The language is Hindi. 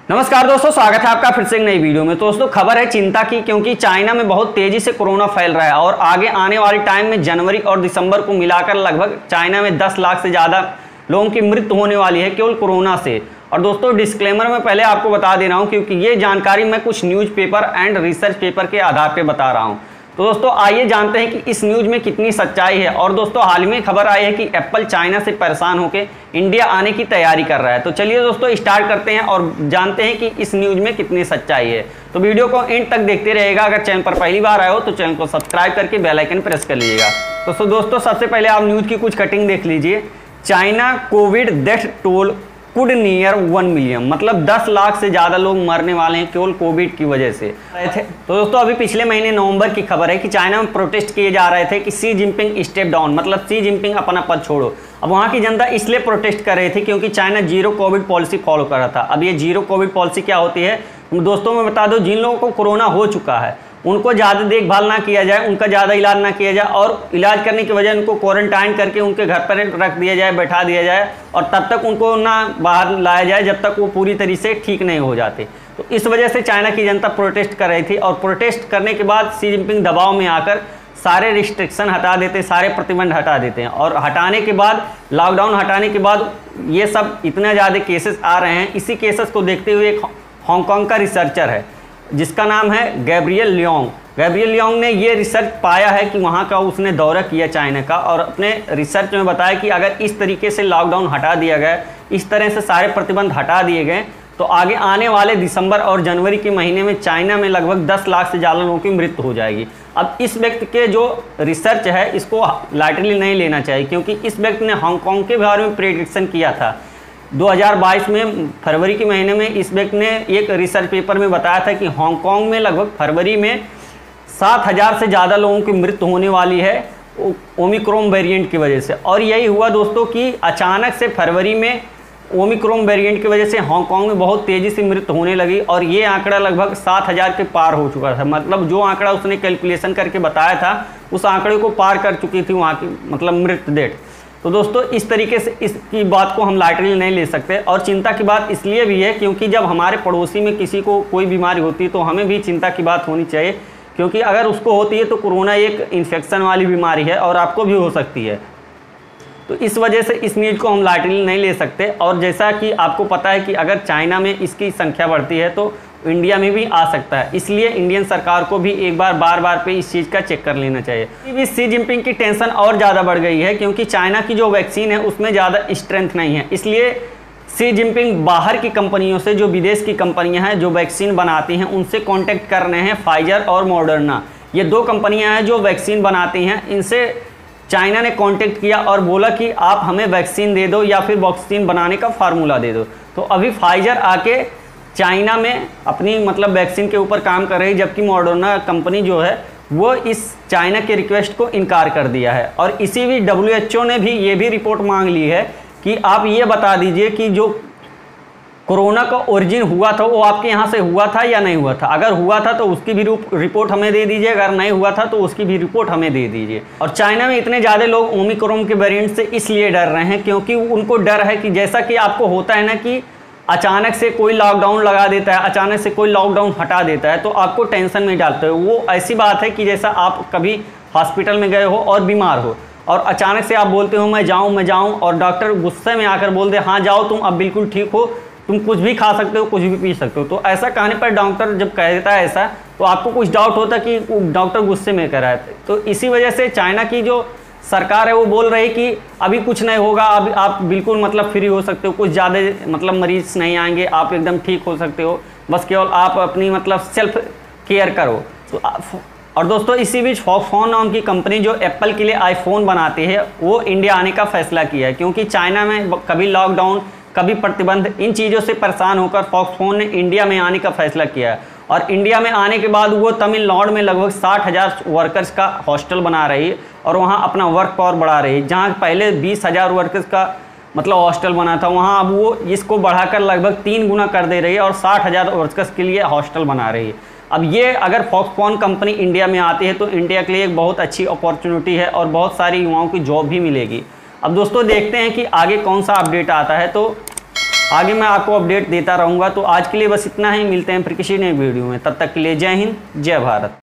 नमस्कार दोस्तों, स्वागत है आपका फिर से एक नई वीडियो में। दोस्तों खबर है चिंता की, क्योंकि चाइना में बहुत तेजी से कोरोना फैल रहा है और आगे आने वाले टाइम में जनवरी और दिसंबर को मिलाकर लगभग चाइना में 10 लाख से ज़्यादा लोगों की मृत्यु होने वाली है केवल कोरोना से। और दोस्तों डिस्क्लेमर में पहले आपको बता दे रहा हूँ, क्योंकि ये जानकारी मैं कुछ न्यूज़पेपर एंड रिसर्च पेपर के आधार पर बता रहा हूँ। तो दोस्तों आइए जानते हैं कि इस न्यूज़ में कितनी सच्चाई है। और दोस्तों हाल में खबर आई है कि एप्पल चाइना से परेशान होकर इंडिया आने की तैयारी कर रहा है। तो चलिए दोस्तों स्टार्ट करते हैं और जानते हैं कि इस न्यूज़ में कितनी सच्चाई है। तो वीडियो को एंड तक देखते रहिएगा। अगर चैनल पर पहली बार आए हो तो चैनल को सब्सक्राइब करके बेल आइकन प्रेस कर लीजिएगा। तो दोस्तों सबसे पहले आप न्यूज़ की कुछ कटिंग देख लीजिए। China Covid death toll could near 1 million, मतलब 10 लाख से ज़्यादा लोग मरने वाले हैं केवल कोविड की वजह से। तो दोस्तों अभी पिछले महीने नवंबर की खबर है कि चाइना में प्रोटेस्ट किए जा रहे थे कि शी जिनपिंग स्टेप डाउन, मतलब शी जिनपिंग अपना पद छोड़ो। अब वहाँ की जनता इसलिए प्रोटेस्ट कर रही थी क्योंकि China zero Covid policy follow कर रहा था। अब ये जीरो कोविड पॉलिसी क्या होती है दोस्तों मैं बता दूं, जिन लोगों को कोरोना हो चुका है उनको ज़्यादा देखभाल ना किया जाए, उनका ज़्यादा इलाज ना किया जाए और इलाज करने की वजह उनको क्वारंटाइन करके उनके घर पर रख दिया जाए, बैठा दिया जाए और तब तक उनको ना बाहर लाया जाए जब तक वो पूरी तरीके से ठीक नहीं हो जाते। तो इस वजह से चाइना की जनता प्रोटेस्ट कर रही थी और प्रोटेस्ट करने के बाद शी जिनपिंग दबाव में आकर सारे रिस्ट्रिक्शन हटा देते, सारे प्रतिबंध हटा देते हैं। और हटाने के बाद, लॉकडाउन हटाने के बाद ये सब इतने ज़्यादा केसेस आ रहे हैं। इसी केसेस को देखते हुए एक हांगकांग का रिसर्चर है जिसका नाम है गैब्रियल लियोंग। गैब्रियल लियोंग ने ये रिसर्च पाया है कि वहाँ का उसने दौरा किया चाइना का और अपने रिसर्च में बताया कि अगर इस तरीके से लॉकडाउन हटा दिया गया, इस तरह से सारे प्रतिबंध हटा दिए गए तो आगे आने वाले दिसंबर और जनवरी के महीने में चाइना में लगभग 10 लाख से ज़्यादा लोगों की मृत्यु हो जाएगी। अब इस व्यक्ति के जो रिसर्च है इसको लाइटली नहीं लेना चाहिए, क्योंकि इस व्यक्ति ने हांगकांग के बारे में प्रेडिक्शन किया था 2022 में फरवरी के महीने में। इस व्यक्ति ने एक रिसर्च पेपर में बताया था कि हांगकांग में लगभग फरवरी में 7,000 से ज़्यादा लोगों की मृत्यु होने वाली है ओमिक्रॉन वेरिएंट की वजह से। और यही हुआ दोस्तों कि अचानक से फरवरी में ओमिक्रॉन वेरिएंट की वजह से हांगकांग में बहुत तेज़ी से मृत्यु होने लगी और ये आंकड़ा लगभग 7,000 के पार हो चुका था। मतलब जो आंकड़ा उसने कैलकुलेशन करके बताया था उस आंकड़े को पार कर चुकी थी वहाँ की मतलब मृत्यु डेट। तो दोस्तों इस तरीके से इसकी बात को हम लाइटली नहीं ले सकते। और चिंता की बात इसलिए भी है क्योंकि जब हमारे पड़ोसी में किसी को कोई बीमारी होती है तो हमें भी चिंता की बात होनी चाहिए, क्योंकि अगर उसको होती है तो कोरोना एक इन्फेक्शन वाली बीमारी है और आपको भी हो सकती है। तो इस वजह से इस न्यूज़ को हम लाइटली नहीं ले सकते। और जैसा कि आपको पता है कि अगर चाइना में इसकी संख्या बढ़ती है तो इंडिया में भी आ सकता है, इसलिए इंडियन सरकार को भी एक बार पे इस चीज़ का चेक कर लेना चाहिए। शी जिनपिंग की टेंशन और ज़्यादा बढ़ गई है क्योंकि चाइना की जो वैक्सीन है उसमें ज़्यादा स्ट्रेंथ नहीं है, इसलिए शी जिनपिंग बाहर की कंपनियों से, जो विदेश की कंपनियां हैं जो वैक्सीन बनाती हैं, उनसे कांटेक्ट कर रहे हैं। फाइजर और मॉडर्ना, ये 2 कंपनियां हैं जो वैक्सीन बनाती हैं। इनसे चाइना ने कांटेक्ट किया और बोला कि आप हमें वैक्सीन दे दो या फिर वैक्सीन बनाने का फार्मूला दे दो। तो अभी फाइजर आके चाइना में अपनी मतलब वैक्सीन के ऊपर काम कर रही है, जबकि मॉडर्ना कंपनी जो है वो इस चाइना के रिक्वेस्ट को इनकार कर दिया है। और इसी भी WHO ने भी ये भी रिपोर्ट मांग ली है कि आप ये बता दीजिए कि जो कोरोना का ओरिजिन हुआ था वो आपके यहाँ से हुआ था या नहीं हुआ था। अगर हुआ था तो उसकी भी रिपोर्ट हमें दे दीजिए, अगर नहीं हुआ था तो उसकी भी रिपोर्ट हमें दे दीजिए। और चाइना में इतने ज़्यादा लोग ओमिक्रॉन के वेरिएंट से इसलिए डर रहे हैं क्योंकि उनको डर है कि जैसा कि आपको होता है ना कि अचानक से कोई लॉकडाउन लगा देता है, अचानक से कोई लॉकडाउन हटा देता है तो आपको टेंशन में डालते हो। वो ऐसी बात है कि जैसा आप कभी हॉस्पिटल में गए हो और बीमार हो और अचानक से आप बोलते हो मैं जाऊँ और डॉक्टर गुस्से में आकर बोल दे हाँ जाओ तुम अब बिल्कुल ठीक हो, तुम कुछ भी खा सकते हो, कुछ भी पी सकते हो। तो ऐसा कहने पर डॉक्टर जब कह देता है ऐसा तो आपको कुछ डाउट होता है कि डॉक्टर गुस्से में कर रहा है। तो इसी वजह से चाइना की जो सरकार है वो बोल रही कि अभी कुछ नहीं होगा, अब आप बिल्कुल मतलब फ्री हो सकते हो, कुछ ज़्यादा मतलब मरीज नहीं आएंगे, आप एकदम ठीक हो सकते हो, बस केवल आप अपनी मतलब सेल्फ केयर करो। तो और दोस्तों इसी बीच फॉक्सकॉन नाम की कंपनी जो एप्पल के लिए आईफोन बनाती है वो इंडिया आने का फैसला किया है, क्योंकि चाइना में कभी लॉकडाउन कभी प्रतिबंध, इन चीज़ों से परेशान होकर फॉक्सकॉन ने इंडिया में आने का फैसला किया है। और इंडिया में आने के बाद वो तमिलनाडु में लगभग 60,000 वर्कर्स का हॉस्टल बना रही है और वहाँ अपना वर्क पावर बढ़ा रही है। जहाँ पहले 20,000 वर्कर्स का मतलब हॉस्टल बना था वहाँ अब वो इसको बढ़ाकर लगभग 3 गुना कर दे रही है और 60,000 वर्कर्स के लिए हॉस्टल बना रही है। अब ये अगर फॉक्सकॉन कंपनी इंडिया में आती है तो इंडिया के लिए एक बहुत अच्छी अपॉर्चुनिटी है और बहुत सारी युवाओं की जॉब भी मिलेगी। अब दोस्तों देखते हैं कि आगे कौन सा अपडेट आता है। तो आगे मैं आपको अपडेट देता रहूँगा। तो आज के लिए बस इतना ही, मिलते हैं फिर किसी नए वीडियो में। तब तक के लिए जय हिंद, जय भारत।